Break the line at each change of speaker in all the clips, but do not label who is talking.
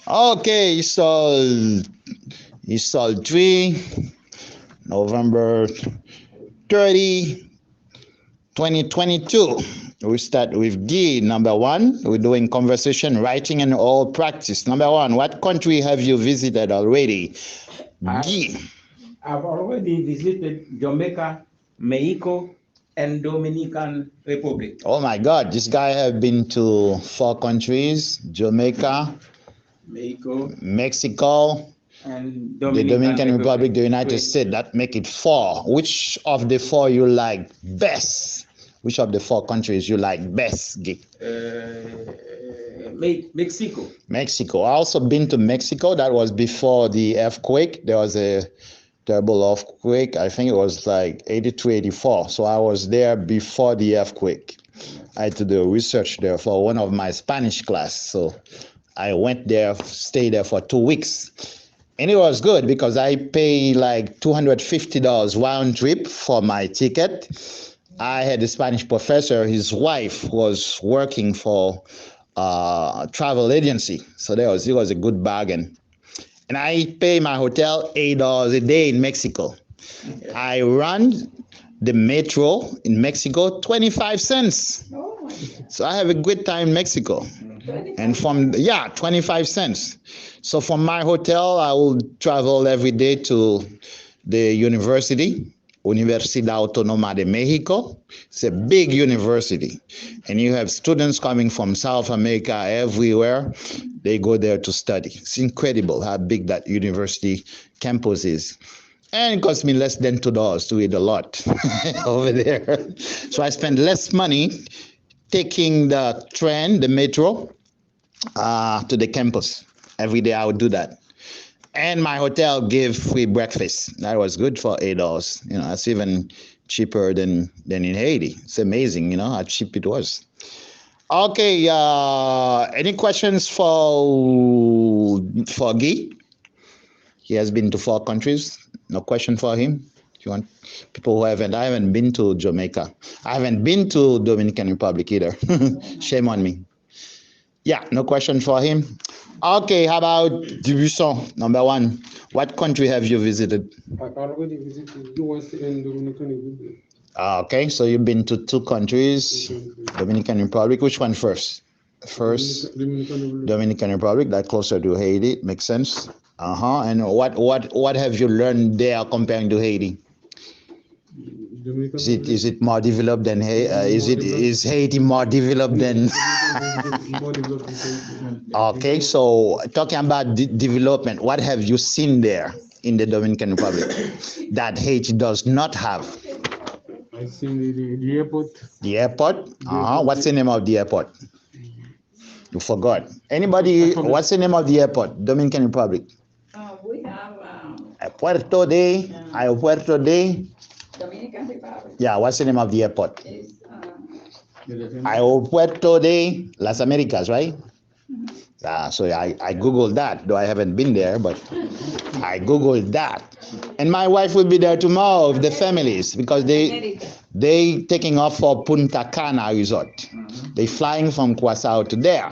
Okay, ESOL 3, November 30, 2022. We start with D. Number 1, we're doing conversation, writing, and all practice. Number 1, what country have you visited already? D.
I've already visited Jamaica, Mexico, and Dominican Republic.
Oh my God, this guy have been to 4 countries: Jamaica, Mexico,
and
the Dominican Republic, the United States. That make it 4. Which of the 4 you like best? Which of the 4 countries you like best?
Mexico.
Mexico. I also been to Mexico. That was before the earthquake. There was a terrible earthquake. I think it was like 83, 84. So I was there before the earthquake. I had to do research there for one of my Spanish class. So I went there, stayed there for 2 weeks. And it was good because I paid like $250 round trip for my ticket. I had a Spanish professor, his wife was working for a travel agency. So it was a good bargain. And I pay my hotel $8 a day in Mexico. I run the metro in Mexico 25 cents. So I have a good time in Mexico. And 25 cents. So from my hotel, I will travel every day to the university, Universidad Autónoma de Mexico. It's a big university. And you have students coming from South America, everywhere. They go there to study. It's incredible how big that university campus is. And it cost me less than $2 to eat a lot over there. So I spend less money taking the train, the metro, to the campus. Every day I would do that. And my hotel gave free breakfast. That was good for $8. You know, that's even cheaper than in Haiti. It's amazing, you know, how cheap it was. Okay, any questions for Guy? He has been to 4 countries. No question for him? If you want people who haven't, I haven't been to Jamaica. I haven't been to Dominican Republic either. Shame on me. Yeah, no question for him. Okay, how about Dubuisson, number 1? What country have you visited?
I already visited US and Dominican Republic.
Okay, so you've been to 2 countries, Dominican Republic. Which one first? First, Dominican Republic, that closer to Haiti, makes sense. And what have you learned there comparing to Haiti? Is it more developed than is Haiti more developed than? Okay, so talking about development, what have you seen there in the Dominican Republic that Haiti does not have?
I've seen the airport.
The airport? What's the name of the airport? You forgot. Anybody? What's the name of the airport? Dominican Republic.
We have
Puerto de.
Dominican Republic.
Yeah, what's the name of the airport?
Is,
Puerto de Las Americas, right? So I Googled that, though I haven't been there, but I Googled that. And my wife will be there tomorrow with the families because they taking off for Punta Cana Resort. They flying from Curaçao to there.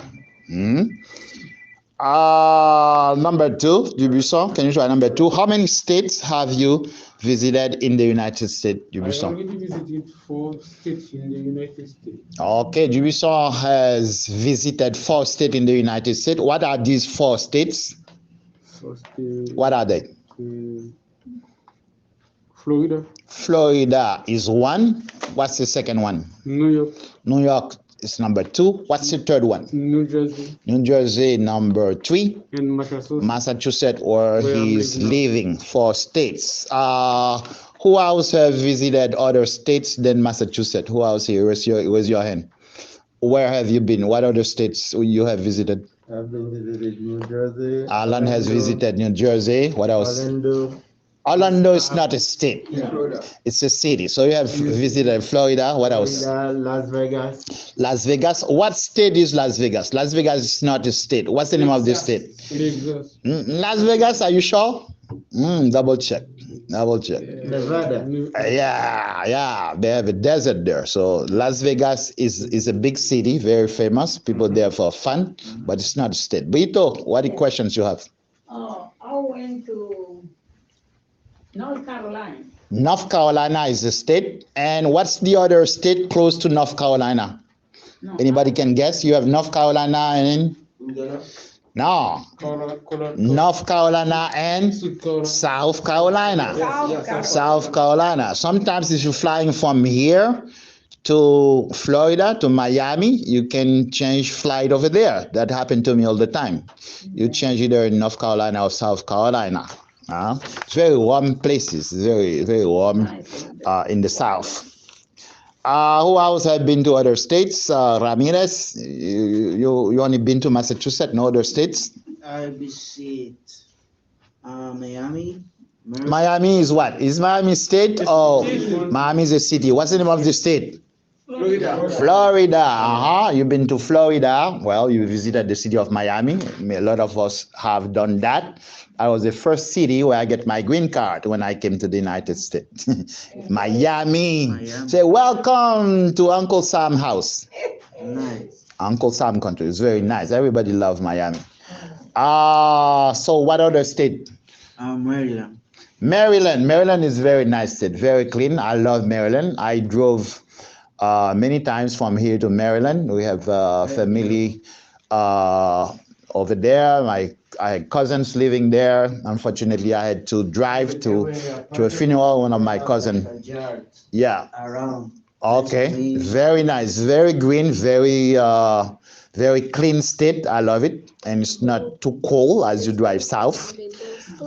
Number 2, Dubuisson, can you try number 2? How many states have you visited in the United States, Dubuisson?
I already visited 4 states in the United States.
Okay, Dubuisson has visited 4 states in the United States. What are these 4 states? What are they?
Florida.
Florida is 1. What's the second one?
New York.
New York is number 2. What's the third one?
New Jersey.
New Jersey, number 3.
And Massachusetts.
Massachusetts, where he's living. 4 states. Who else have visited other states than Massachusetts? Who else here? Where's your hand? Where have you been? What other states you have visited?
I've been visited New Jersey.
Alan has visited New Jersey. What else?
Orlando
is not a state. It's a city. So you have visited Florida. What else?
Las Vegas.
Las Vegas. What state is Las Vegas? Las Vegas is not a state. What's the name of the state?
Texas.
Las Vegas, are you sure? Double check. Double check.
Nevada.
Yeah, they have a desert there. So Las Vegas is a big city, very famous. People there for fun, but it's not a state. Bito, what the questions you have?
I went to North Carolina.
North Carolina is a state. And what's the other state close to North Carolina?
No,
Anybody can guess? You have North Carolina and no, North Carolina and South Carolina. South Carolina. Sometimes if you're flying from here to Florida, to Miami, you can change flight over there. That happened to me all the time. You change either in North Carolina or South Carolina. It's very warm places, very, very warm in the South. Who else have been to other states? Ramirez, you only been to Massachusetts, no other states?
I visit Miami.
Miami is what? Is Miami state or Miami is a city? What's the name of the state? Florida. You've been to Florida. Well, you visited the city of Miami. A lot of us have done that. I was the first city where I get my green card when I came to the United States. Miami. Say, welcome to Uncle Sam's house.
Nice.
Uncle Sam country. It's very nice. Everybody loves Miami. So what other state?
Maryland.
Maryland is very nice state, very clean. I love Maryland. I drove many times from here to Maryland. We have family over there. I had cousins living there. Unfortunately, I had to drive to a funeral. One of my cousins. Yeah.
Around.
Okay. Very nice. Very green. Very clean state. I love it, and it's not too cold as you drive south.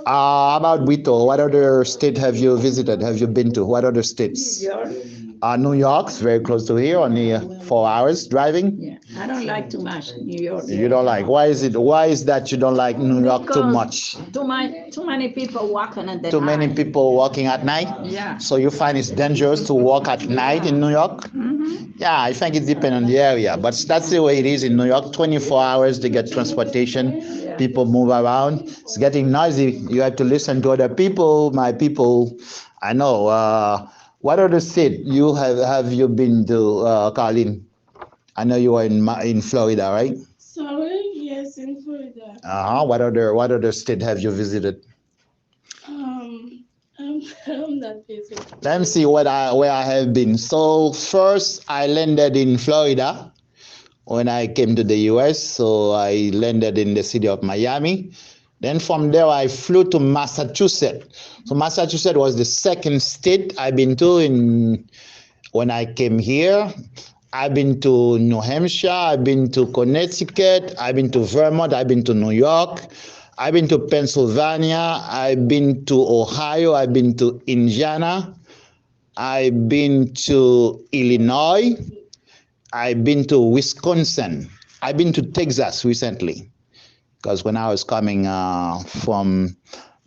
How about Bito? What other state have you visited? Have you been to? What other states? New York's very close to here, only 4 hours driving.
Yeah, I don't like too much New York.
You don't like? Why is that you don't like New York too much?
Too many people walking at the
Too many
night.
people walking at night?
Yeah.
So you find it's dangerous to walk at night in New York? Yeah, I think it depends on the area, but that's the way it is in New York. 24 hours to get transportation. People move around. It's getting noisy. You have to listen to other people. My people, I know. What other state have you been to, Carlin? I know you were in Florida, right?
Sorry, yes, in Florida.
What other state have you visited?
I'm not busy.
Let me see where I have been. So first, I landed in Florida when I came to the U.S. So I landed in the city of Miami. Then from there, I flew to Massachusetts. So Massachusetts was the second state I've been to when I came here. I've been to New Hampshire. I've been to Connecticut. I've been to Vermont. I've been to New York. I've been to Pennsylvania. I've been to Ohio. I've been to Indiana. I've been to Illinois. I've been to Wisconsin. I've been to Texas recently. Because when I was coming from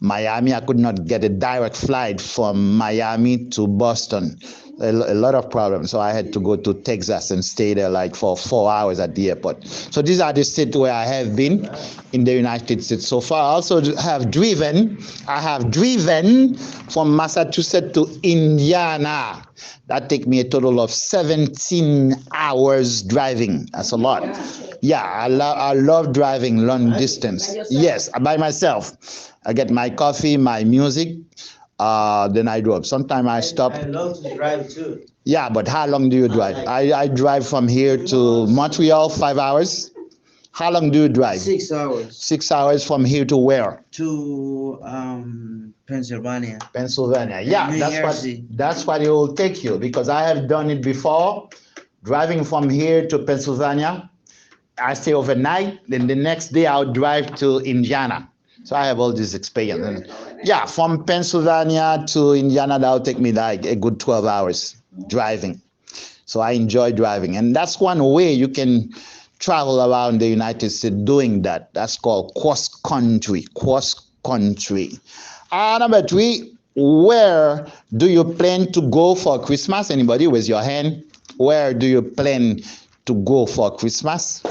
Miami, I could not get a direct flight from Miami to Boston. A lot of problems. So I had to go to Texas and stay there like for 4 hours at the airport. So these are the states where I have been in the United States so far. I also have driven. I have driven from Massachusetts to Indiana. That take me a total of 17 hours driving. That's a lot. Yeah, I love driving long distance. Yes, by myself. I get my coffee, my music, then I drove. Sometimes I stop.
I love to drive too.
Yeah, but how long do you drive? I drive from here to Montreal, 5 hours. How long do you drive?
6 hours.
6 hours from here to where?
To Pennsylvania.
Pennsylvania. Yeah,
New Jersey.
that's what it will take you, because I have done it before, driving from here to Pennsylvania. I stay overnight, then the next day I'll drive to Indiana. So I have all this experience. And yeah, from Pennsylvania to Indiana, that'll take me like a good 12 hours driving. So I enjoy driving. And that's one way you can travel around the United States doing that. That's called cross-country. Number 3, where do you plan to go for Christmas? Anybody with your hand? Where do you plan to go for Christmas?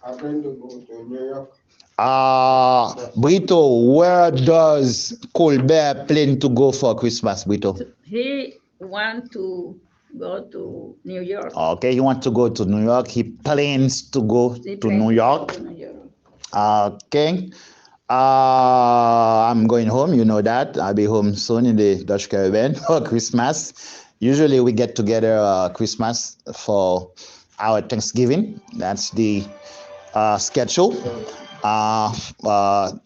I plan to go to New York.
Brito, where does Colbert plan to go for Christmas, Brito?
He want to go to New York.
Okay, he wants to go to New York. He plans to go
He
to
plans
New
to
York.
go to New York.
Okay. I'm going home, you know that. I'll be home soon in the Dutch Caribbean for Christmas. Usually we get together Christmas for our Thanksgiving. That's the schedule.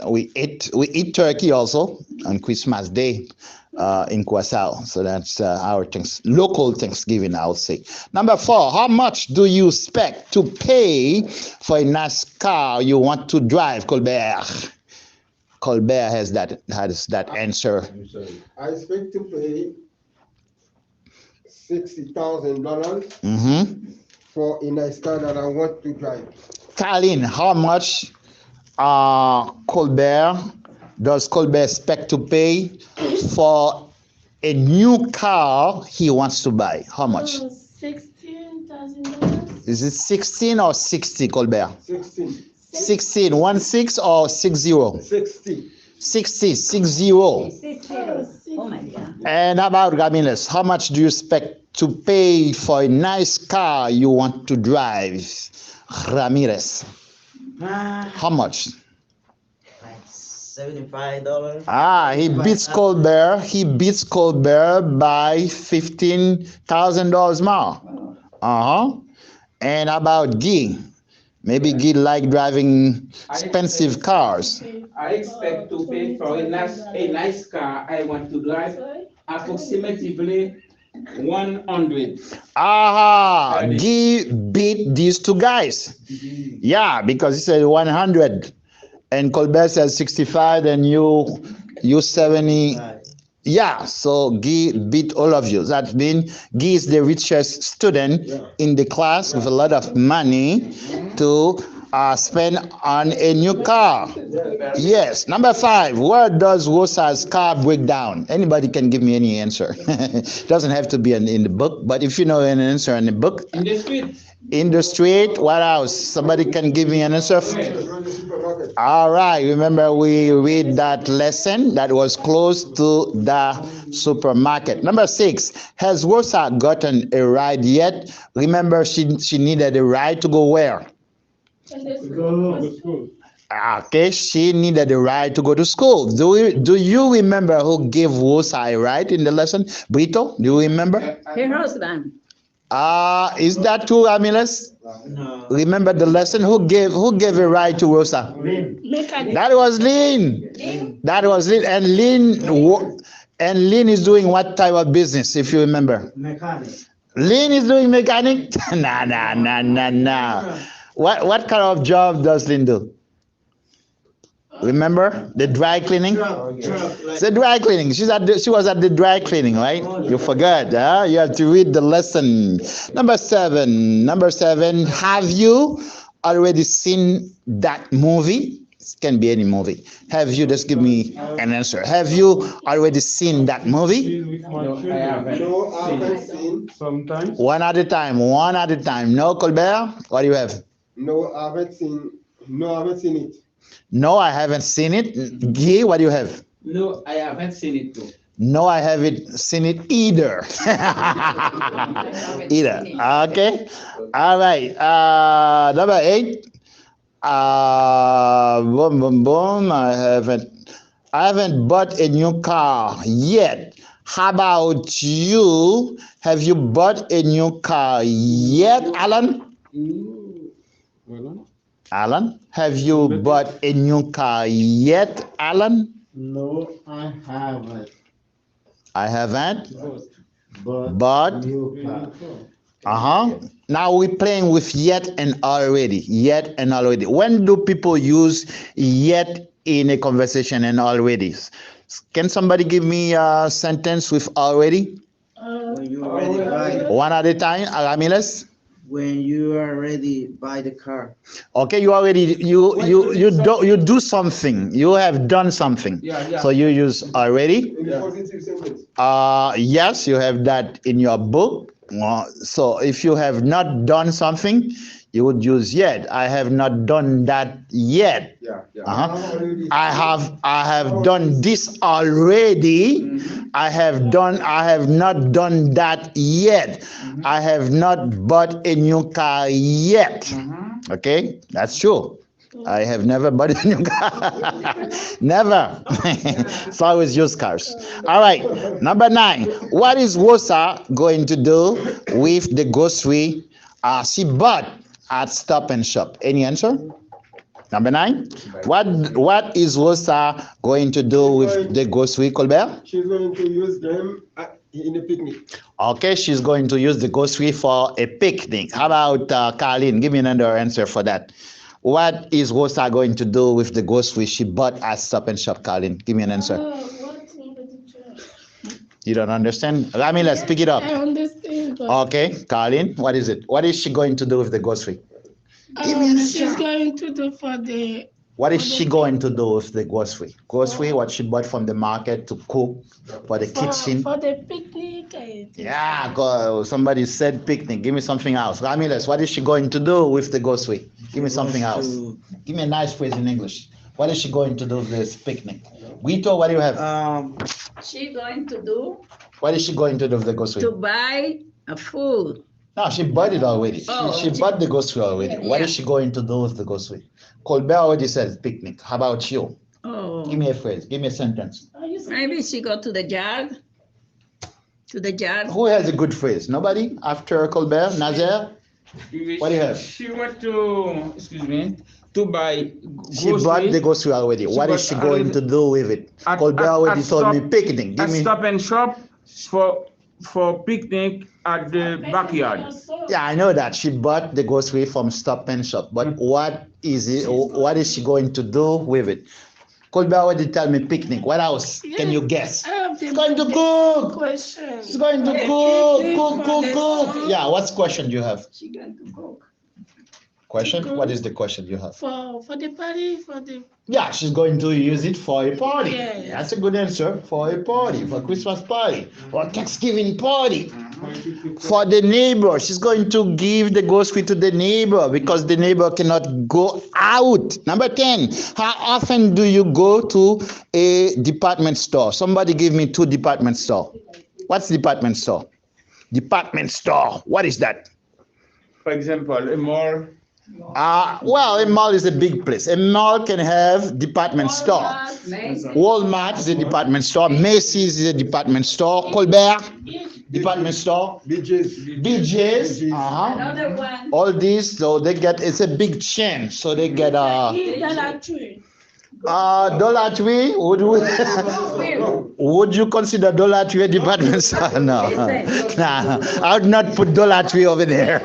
We eat turkey also on Christmas Day in Curacao. So that's our local Thanksgiving, I would say. Number 4, how much do you expect to pay for a nice car you want to drive, Colbert? Colbert has that answer.
I expect to pay $60,000 for a nice car that I want to drive.
Colin, how much does Colbert expect to pay for a new car he wants to buy? How much?
$16,000.
Is it 16 or 60, Colbert?
16.
16, 16 or 60?
60.
60.
Oh my God.
And how about Ramirez? How much do you expect to pay for a nice car you want to drive? Ramirez. How much?
Like $75.
He beats Colbert. He beats Colbert by $15,000 more. And how about Guy? Maybe Guy like driving expensive cars.
I expect to pay for a nice car I want to drive approximately 100.
Guy beat these two guys. Yeah, because he said 100 and Colbert says 65 and you 70. Yeah, so Guy beat all of you. That means Guy is the richest student in the class with a lot of money to spend on a new car. Yes. Number 5, where does Rosa's car break down? Anybody can give me any answer. Doesn't have to be in the book, but if you know an answer in the book.
In the street.
In the street, what else? Somebody can give me an answer. All right, remember we read that lesson that was close to the supermarket. Number 6, has Rosa gotten a ride yet? Remember she needed a ride to go where? Okay, she needed a ride to go to school. Do you remember who gave Rosa a ride in the lesson? Brito, do you remember?
Her husband.
Is that true, Amiles?
No.
Remember the lesson? Who gave a ride to Rosa?
Mechanic.
That was Lynn. That was Lynn. And Lynn is doing what type of business, if you remember?
Mechanic.
Lynn is doing mechanic? Nah. What kind of job does Lynn do? Remember the dry cleaning? The dry cleaning. She was at the dry cleaning, right? You forgot. You have to read the lesson. Number 7. Have you already seen that movie? It can be any movie. Have you? Just give me an answer. Have you already seen that movie?
No, I haven't seen.
Sometimes.
One at a time. No, Colbert. What do you have?
No, I haven't seen. No, I haven't seen it.
No, I haven't seen it. Guy, what do you have?
No, I haven't seen it too.
No, I haven't seen it either. Okay. All right. Number 8. Boom. I haven't bought a new car yet. How about you? Have you bought a new car yet, Alan? Alan, have you bought a new car yet, Alan?
No, I haven't.
I haven't.
But
But now we're playing with yet and already. When do people use yet in a conversation and already? Can somebody give me a sentence with already?
When you already buy.
One at a time, Ramiles.
When you already buy the car.
Okay, you do something. You have done something.
Yeah.
So you use already.
In the positive sentence.
Yes, you have that in your book. So if you have not done something, You would use yet. I have not done that yet.
Yeah, yeah.
I have done this already. I have not done that yet. I have not bought a new car yet. Okay, that's true. I have never bought a new car. Never. So I always use cars. All right. Number 9. What is Rosa going to do with the grocery she bought at Stop and Shop? Any answer? Number 9. What is Rosa going to do with the grocery, Colbert?
She's going to use them in a picnic.
Okay, she's going to use the grocery for a picnic. How about Carlene? Give me another answer for that. What is Rosa going to do with the grocery she bought at Stop and Shop, Carlene? Give me an answer. You don't understand? Rami, let's pick it up.
I understand. But
Okay, Carlene, what is it? What is she going to do with the grocery?
she's going to do for the
What is she going to do with the grocery? Grocery, what she bought from the market to cook for the kitchen.
for the picnic.
Yeah, somebody said picnic. Give me something else. Ramirez, what is she going to do with the grocery? Give me something else. Give me a nice phrase in English. What is she going to do with this picnic? Guito, what do you have?
She going to do
What is she going to do with the grocery?
to buy a food.
No, she bought it already. She bought the grocery already. What is she going to do with the grocery? Colbert already says picnic. How about you?
Oh,
Give me a phrase. Give me a sentence.
maybe she go to the yard. To the yard.
Who has a good phrase? Nobody? After Colbert? Nazaire? What do you have?
She went to, to buy
She bought the grocery already. What is she going to do with it? Colbert already told me picnic. Give me.
Stop and Shop for picnic at the backyard.
Yeah, I know that. She bought the grocery from Stop and Shop. But what is it? What is she going to do with it? Colbert already tell me picnic. What else? Can you guess? She's going to cook.
Question.
She's going to cook. Yeah, what's question you have?
She going to cook.
Question? What is the question you have?
For the party, for the
Yeah, she's going to use it for a party.
Yes.
That's a good answer. For a party, for Christmas party, or Thanksgiving party. For the neighbor, she's going to give the grocery to the neighbor because the neighbor cannot go out. Number 10, how often do you go to a department store? Somebody give me 2 department store. What's department store? Department store. What is that?
For example, a mall.
Well, a mall is a big place. A mall can have department store. Walmart is a department store. Macy's is a department store. Colbert, department store. BJ's.
Another one.
All these, so they get, it's a big chain. So they get Dollar Tree. Would you consider Dollar Tree a department store? No. Nah, I would not put Dollar Tree over there.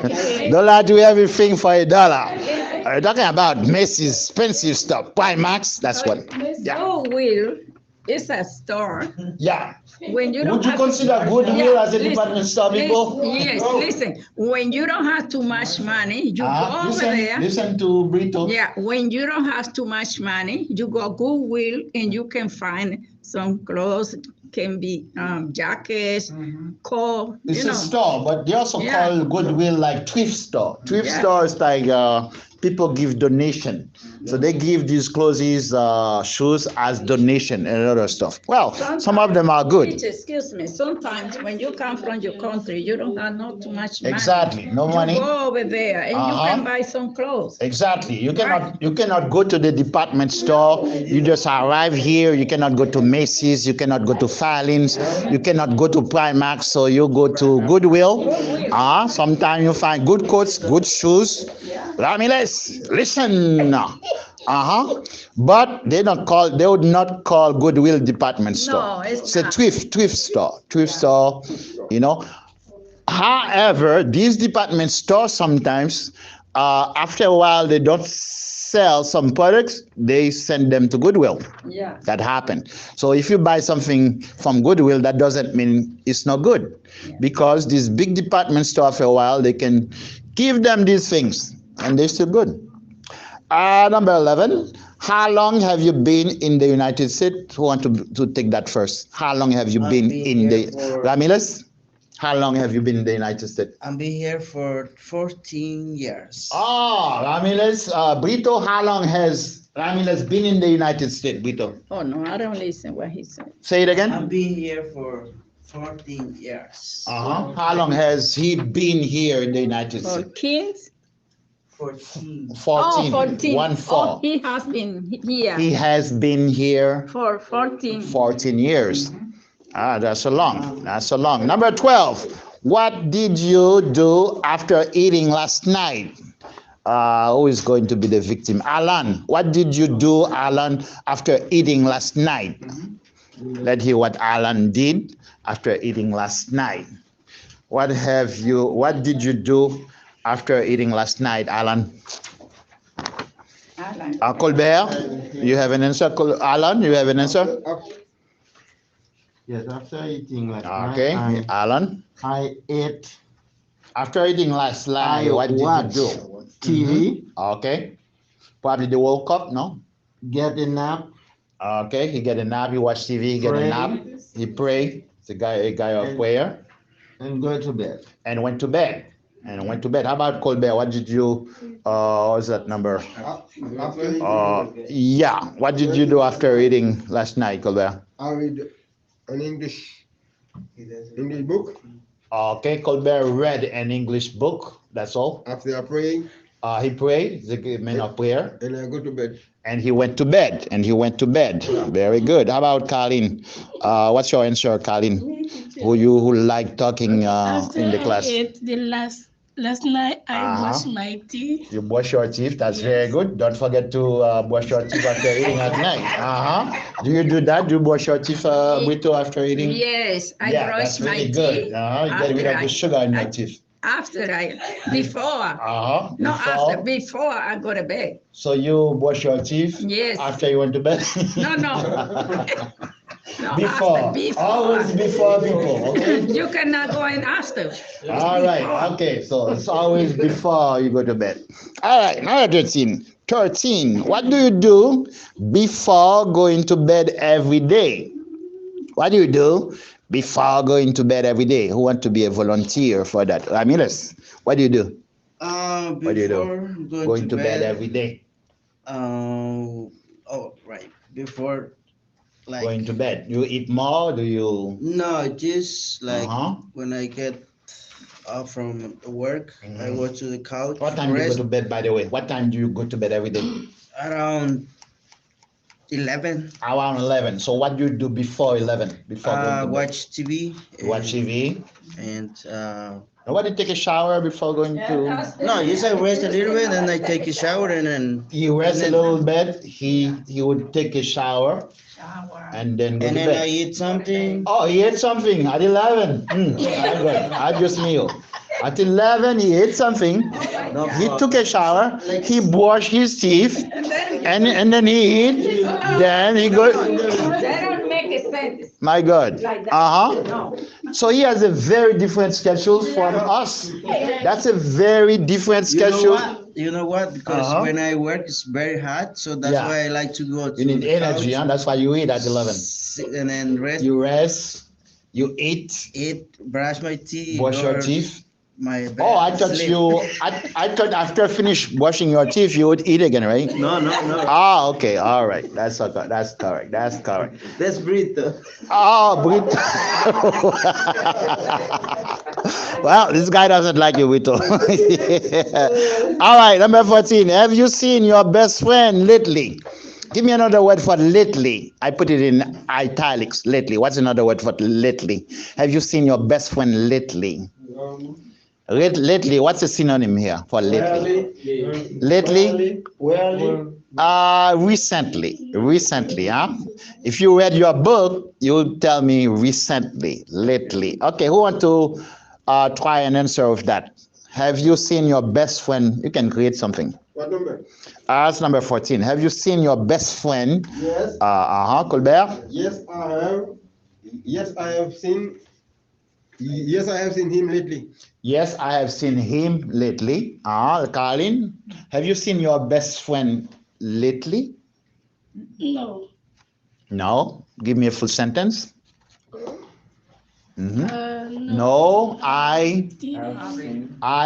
Dollar Tree, everything for $1. Are you talking about Macy's expensive stuff? Primax, that's what. Yeah.
Goodwill is a store.
Yeah.
When you don't
Would you
have
consider Goodwill as a department store, people?
Yes, listen. When you don't have too much money, you go over there.
Listen to Brito.
Yeah, when you don't have too much money, you go Goodwill and you can find some clothes, can be jackets, coat.
It's a store, but they also call Goodwill like thrift store. Thrift store is like people give donation. So they give these clothes, shoes as donation and other stuff. Well, some of them are good.
Excuse me, sometimes when you come from your country, you don't have not too much money.
Exactly, no money.
You go over there and you can buy some clothes.
Exactly. You cannot go to the department store. You just arrive here. You cannot go to Macy's. You cannot go to Fallings. You cannot go to Primax. So you go to Goodwill. Sometimes you find good coats, good shoes. Ramirez, listen. But they would not call Goodwill department store.
No,
it's a thrift store. Thrift store, you know. However, these department stores sometimes, after a while, they don't sell some products, they send them to Goodwill.
Yeah.
That happened. So if you buy something from Goodwill, that doesn't mean it's not good. Because these big department store, after a while, they can give them these things and they're still good. Number 11, how long have you been in the United States? Who want to take that first? How long have you been in the Ramirez? How long have you been in the United States?
I've been here for 14 years.
Oh, Ramirez, Brito, how long has Ramirez been in the United States, Brito?
Oh, no, I don't listen what he said.
Say it again.
I've been here for 14 years.
How long has he been here in the United
For
States?
kids?
14.
14.
14.
1 4.
He has been here
He has been here
for 14.
14 years. That's a long. That's a long. Number 12. What did you do after eating last night? Who is going to be the victim? Alan. What did you do, Alan, after eating last night? Let's hear what Alan did after eating last night. What did you do after eating last night, Alan? Colbert, you have an answer? Alan, you have an answer?
Yes, after eating last
Okay,
night,
Alan.
I ate.
After eating last night, what did you
watched
do?
TV,
Okay. Probably the World Cup, no?
get a nap,
Okay, he get a nap, he watch TV, he get a
Pray.
nap, he pray. It's a guy of prayer,
and go to bed.
and went to bed. How about Colbert? What did you, what's that number? Yeah, what did you do after eating last night, Colbert?
I read an English book.
Okay, Colbert read an English book, that's all.
After I praying,
He prayed, the man of prayer,
and I go to bed.
and he went to bed. Very good. How about Colleen? What's your answer, Colleen? Who like talking in the class?
Last night I brushed my teeth.
You brush your teeth. That's very good. Don't forget to brush your teeth after eating at night. Do you do that? Do you brush your teeth, Brito, after eating?
Yes, I
Yeah,
brush
that's
my
really
teeth.
good. You get rid of the sugar in your teeth.
Before. Before I go to bed.
So you brush your teeth
Yes.
after you went to bed?
No,
Before. Always before people, okay?
You cannot go in after.
All right, okay, so it's always before you go to bed. All right, now 13. 13. What do you do before going to bed every day? What do you do before going to bed every day? Who want to be a volunteer for that? Ramirez, what do you do?
What
do you do? Going to bed every day.
Right. Before, like,
Going to bed. You eat more? Do you?
no, just like when I get off from work, I go to the couch.
What time do you go to bed, by the way? What time do you go to bed every day?
Around 11.
Around 11. So what do you do before 11? Before going to bed?
Watch TV.
Watch TV.
And
Nobody take a shower before going to.
no, just I rest a little bit, and I take a shower, and then
You rest a little bit. He would take a shower and then go to
I
bed.
eat something.
Oh, he ate something at 11. I just knew. At 11, he ate something. He took a shower. He brushed his teeth, and then he ate. Then he go.
That don't make sense.
My God.
No.
So he has a very different schedule from us. That's a very different schedule.
You know what? Because when I work, it's very hot, so that's
Yeah.
why I like to go to
You need
the
energy,
couch,
huh? That's why you eat at 11.
and then rest,
You rest, you eat,
brush my teeth,
brush your
or
teeth.
my bed,
Oh, I thought
sleep.
I thought after finish brushing your teeth, you would eat again, right?
No.
Ah, okay, all right. That's okay. That's correct.
That's Brito.
Oh, Brito. Well, this guy doesn't like you, Brito. All right, number 14. Have you seen your best friend lately? Give me another word for lately. I put it in italics, lately. What's another word for lately? Have you seen your best friend lately? Lately, what's the synonym here for lately? Lately? Recently, huh? If you read your book, you will tell me recently, lately. Okay, who want to try and answer with that? Have you seen your best friend? You can create something.
What number?
That's number 14. Have you seen your best friend?
Yes.
Colbert?
Yes, I have. Yes, I have seen. Yes, I have seen him lately.
Yes, I have seen him lately. Carlin, have you seen your best friend lately?
No.
No. Give me a full sentence. No, I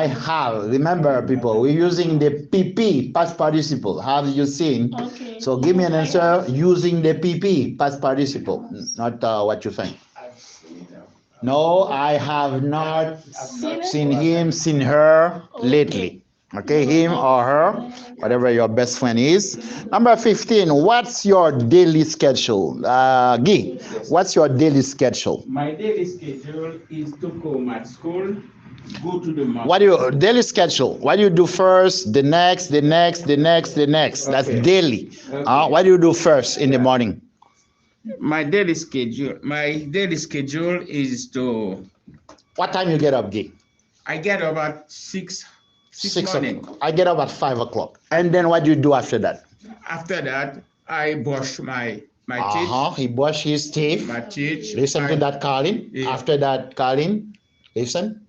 have. Remember, people, we're using the PP, past participle. Have you seen?
Okay.
So give me an answer using the PP, past participle, not what you think. No, I have not seen him, seen her lately. Okay, him or her, whatever your best friend is. Number 15, what's your daily schedule? Guy, what's your daily schedule?
My daily schedule is to come at school, go to the market.
What do you, daily schedule? What do you do first, the next, the next, the next, the next? That's
Okay.
daily.
Okay.
What do you do first in the morning?
My daily schedule is to,
What time you get up, Guy?
I get up at 6 morning.
o'clock. I get up at 5 o'clock. And then what do you do after that?
After that, I brush my teeth.
He brush his teeth.
My teeth.
Listen to that, Colin.
Yeah.
After that, Colin, listen.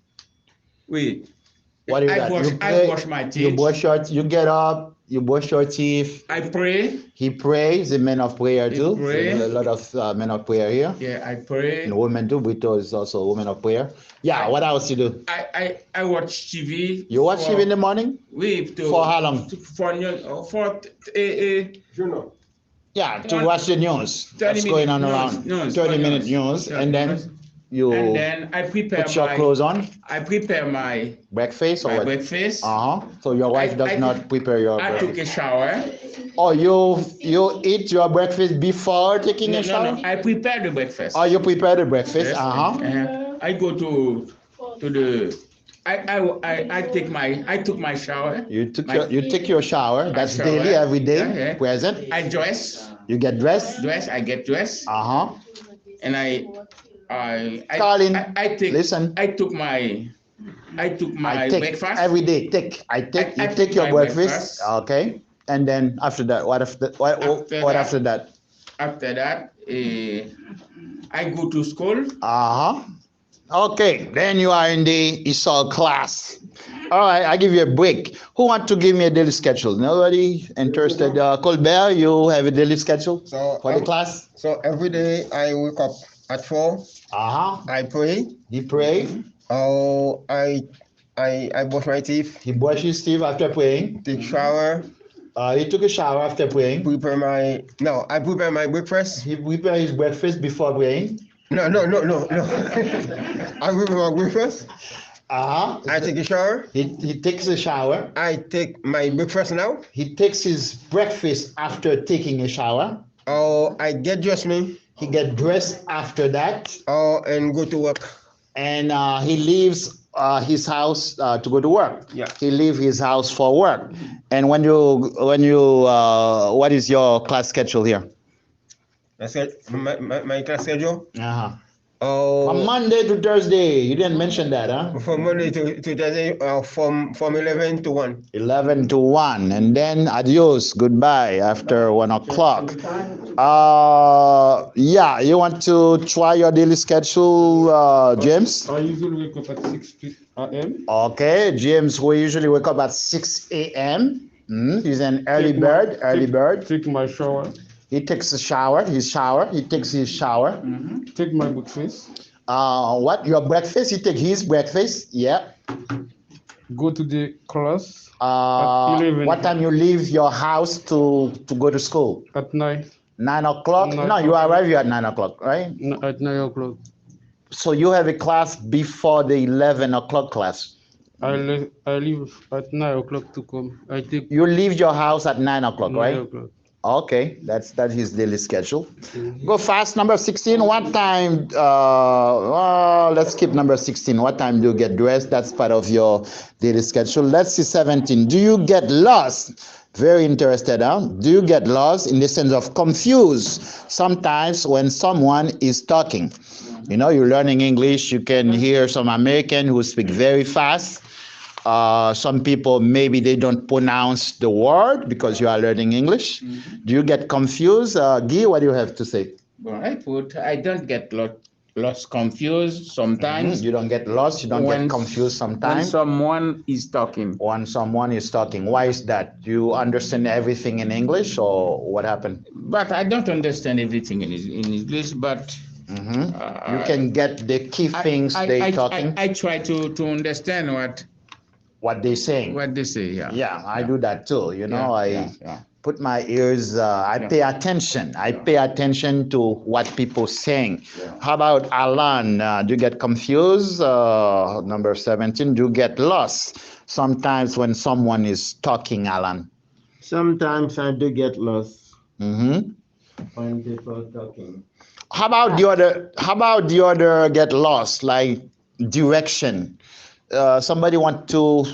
Wait.
What do you
I
do?
brush my teeth.
You get up, you brush your teeth.
I pray.
He prays, the men of prayer too.
Pray.
So a lot of men of prayer here.
Yeah, I pray.
And women too. Vito is also a woman of prayer. Yeah, what else you do?
I watch TV.
You watch TV in the morning? For how long?
Journal.
Yeah, to watch the news. What's going on around? 30-minute news. And then you
I prepare
put your clothes on.
I prepare my
Breakfast or what?
breakfast.
So your wife does not prepare your
I
breakfast.
took a shower.
Oh, you eat your breakfast before taking a shower?
No, I prepare the breakfast.
Oh, you prepare the breakfast?
Yes. I go to the. I took my shower.
You take your shower. That's
shower.
daily, every day.
Yeah.
Present.
I dress.
You get dressed.
I get dressed. And
Colin,
listen. I took my breakfast
every day. You take your breakfast. Okay. And then after that, what after that?
After that, I go to school.
Okay, then you are in the ESOL class. All right, I give you a break. Who want to give me a daily schedule? Nobody interested? Colbert, you have a daily schedule for the class?
So every day I wake up at 4. I pray.
He pray.
I brush my teeth.
He brush his teeth after praying.
Take shower.
He took a shower after praying.
I prepare my breakfast.
He prepare his breakfast before praying.
No. I prepare my breakfast. I take a shower.
He takes a shower.
I take my breakfast now.
He takes his breakfast after taking a shower.
I get dressed me.
He get dressed after that.
And go to work.
And he leaves his house to go to work.
Yeah.
He leaves his house for work. And when you what is your class schedule here?
That's it. My class schedule.
From Monday to Thursday. You didn't mention that, huh?
From Monday to Thursday, from 11 to 1.
11 to 1. And then adios, goodbye after 1 o'clock. Yeah, you want to try your daily schedule, James?
I usually wake up at 6 a.m.
Okay, James, we usually wake up at 6 a.m. He's an early bird.
Take my shower.
He takes a shower. He takes his shower.
Take my breakfast.
What? Your breakfast? He take his breakfast. Yeah.
Go to the class.
At 11. What time you leave your house to go to school?
At 9.
9 o'clock? No, you arrive here at 9 o'clock, right?
No, at 9 o'clock.
So you have a class before the 11 o'clock class?
I leave at 9 o'clock to come.
You leave your house at 9 o'clock,
9
right?
o'clock.
Okay, that's his daily schedule. Go fast. Number 16. What time? Let's skip number 16. What time do you get dressed? That's part of your daily schedule. Let's see 17. Do you get lost? Very interested, huh? Do you get lost in the sense of confused sometimes when someone is talking? You know, you're learning English. You can hear some American who speak very fast. Some people, maybe they don't pronounce the word because you are learning English. Do you get confused? Guy, what do you have to say?
Well, I don't get lost, confused sometimes.
You don't get lost, you don't get confused sometimes.
When someone is talking.
Why is that? Do you understand everything in English or what happened?
But I don't understand everything in English, but
You can get the key things they're talking.
I try to understand
What they're saying.
what they say. Yeah.
Yeah, I do that too. You know,
Yeah,
I
yeah.
put my ears, I pay attention. I pay attention to what people saying. How about Alan? Do you get confused? Number 17, do you get lost sometimes when someone is talking, Alan?
Sometimes I do get lost
Mm-hmm.
when people are talking.
How about the other get lost, like direction? Somebody want to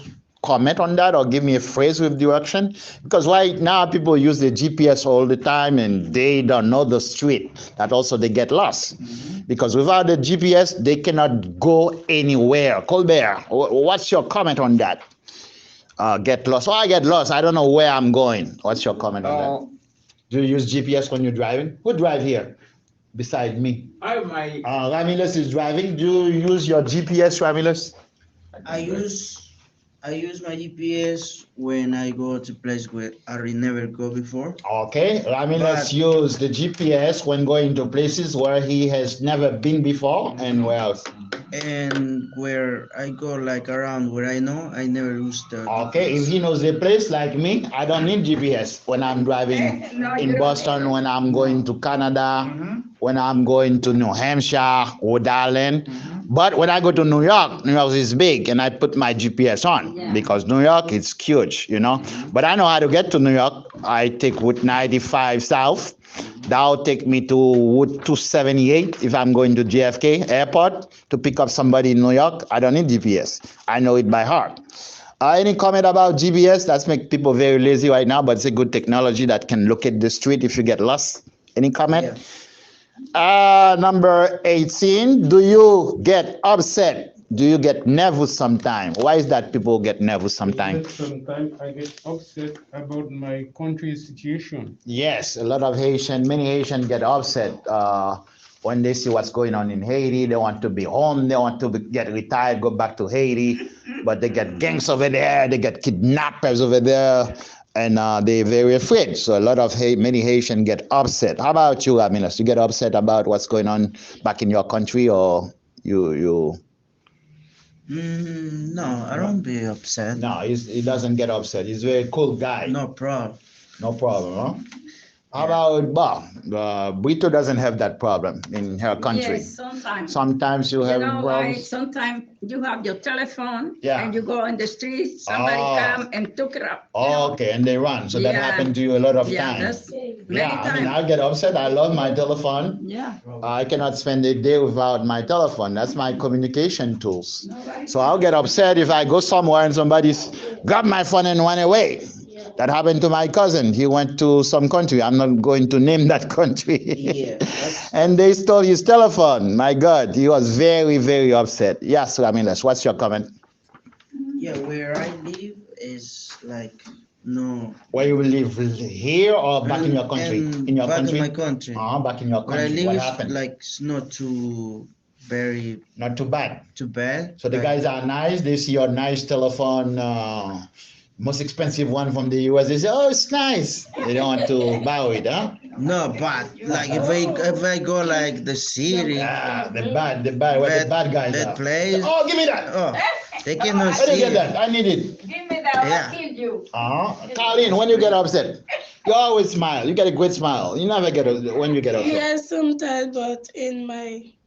comment on that or give me a phrase with direction? Because right now people use the GPS all the time and they don't know the street. That also they get lost. Because without the GPS, they cannot go anywhere. Colbert, what's your comment on that? Get lost. Oh, I get lost. I don't know where I'm going. What's your comment on that? Do you use GPS when you're driving? Who drive here beside me? Ramilus is driving. Do you use your GPS, Ramilus?
I use my GPS when I go to place where I never go before.
Okay, Ramilus use the GPS when going to places where he has never been before, and where else?
And where I go like around where I know, I never use the
Okay,
GPS.
if he knows the place like me, I don't need GPS when I'm driving in Boston, when I'm going to Canada, when I'm going to New Hampshire, Rhode Island. But when I go to New York is big, and I put my GPS on because New York is huge, you know. But I know how to get to New York. I take Route 95 south. That'll take me to Route 278 if I'm going to JFK Airport to pick up somebody in New York. I don't need GPS. I know it by heart. Any comment about GPS? That's make people very lazy right now, but it's a good technology that can locate the street if you get lost. Any comment?
Yeah.
Number 18, do you get upset? Do you get nervous sometimes? Why is that people get nervous sometimes?
Sometimes I get upset about my country's situation.
Yes, a lot of many Haitians get upset when they see what's going on in Haiti. They want to be home. They want to get retired, go back to Haiti. But they get gangs over there. They get kidnappers over there. And they're very afraid. So a lot of many Haitians get upset. How about you, Aminas? You get upset about what's going on back in your country, or you?
No, I don't be upset.
No, he doesn't get upset. He's a very cool guy.
No problem.
No problem, huh? How about Bob? Brito doesn't have that problem in her country.
Yes, sometimes.
Sometimes you have
problems. Sometimes you have your telephone and you go on the street, somebody come and took it up.
Okay, and they run. So that happened to you a lot of times.
Many times.
I mean, I get upset. I love my telephone.
Yeah.
I cannot spend a day without my telephone. That's my communication tools. So I'll get upset if I go somewhere and somebody's grab my phone and run away. That happened to my cousin. He went to some country. I'm not going to name that country. And they stole his telephone. My God, he was very, very upset. Yes, Ramilas, what's your comment?
Yeah, where I live is like no.
Where you live here or back in your country? In your
back
country?
in my country.
Back in your country.
Where I live
what
is
happened?
like it's not too very.
Not too bad.
Too bad.
So the guys are nice. They see your nice telephone. Most expensive one from the US, they say, oh, it's nice. They don't want to buy it, huh?
No, but like if I go like the city,
the bad where the bad guys
that
are.
place.
Oh, give me that.
Oh, they cannot
Where do you
see
get that? I need it.
Give me that.
Yeah.
I'll kill you.
Colleen, when you get upset, you always smile. You get a great smile. You never get when you get upset.
Yes, sometimes, but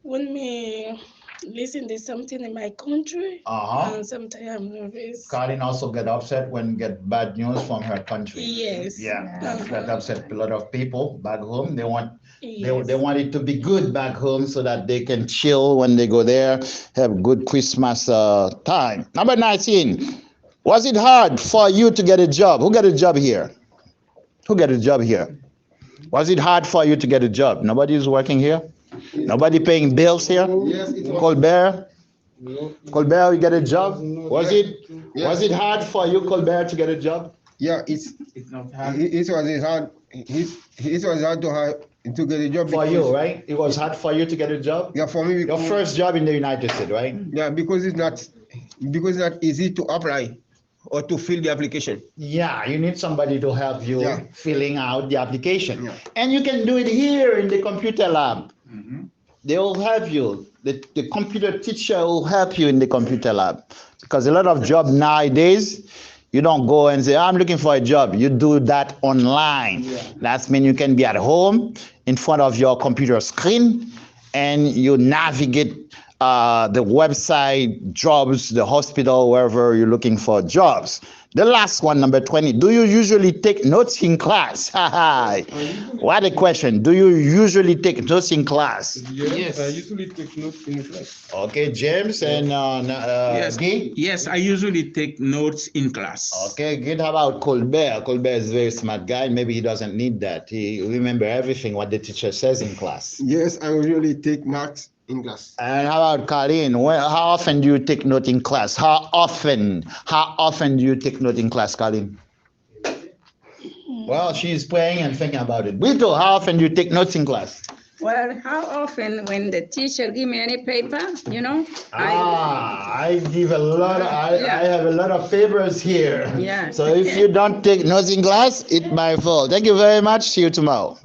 when me listen to something in my country, and sometimes I'm nervous.
Colleen also get upset when get bad news from her country.
Yes.
Yeah, that upset a lot of people back home. They want they want it to be good back home so that they can chill when they go there, have good Christmas time. Number 19, was it hard for you to get a job? Who got a job here? Who got a job here? Was it hard for you to get a job? Nobody is working here? Nobody paying bills here?
Yes, it was.
Colbert? Colbert, you get a job? Was it hard for you, Colbert, to get a job?
Yeah, it's not hard. It was hard. It was hard to get a job
for you, right? It was hard for you to get a job.
Yeah, for me.
Your first job in the United States, right?
Yeah, because it's not easy to apply or to fill the application.
Yeah, you need somebody to help you filling out the application, and you can do it here in the computer lab. they will help you. The computer teacher will help you in the computer lab, because a lot of job nowadays, you don't go and say, I'm looking for a job. You do that online. Yeah. That means you can be at home in front of your computer screen and you navigate the website, jobs, the hospital, wherever you're looking for jobs. The last one, number 20, do you usually take notes in class? What a question. Do you usually take notes in class?
Yes, I usually take notes in class.
Okay, James and
yes.
Guy?
Yes, I usually take notes in class.
Okay, good. How about Colbert? Colbert is a very smart guy. Maybe he doesn't need that. He remember everything what the teacher says in class.
Yes, I usually take notes in class.
And how about Colleen? How often do you take note in class? How often do you take note in class, Colleen? Well, she's praying and thinking about it. Vito, how often do you take notes in class?
Well, how often when the teacher give me any paper, you know?
I give a lot. I have a lot of favors here.
Yeah.
So if you don't take notes in class, it's my fault. Thank you very much. See you tomorrow.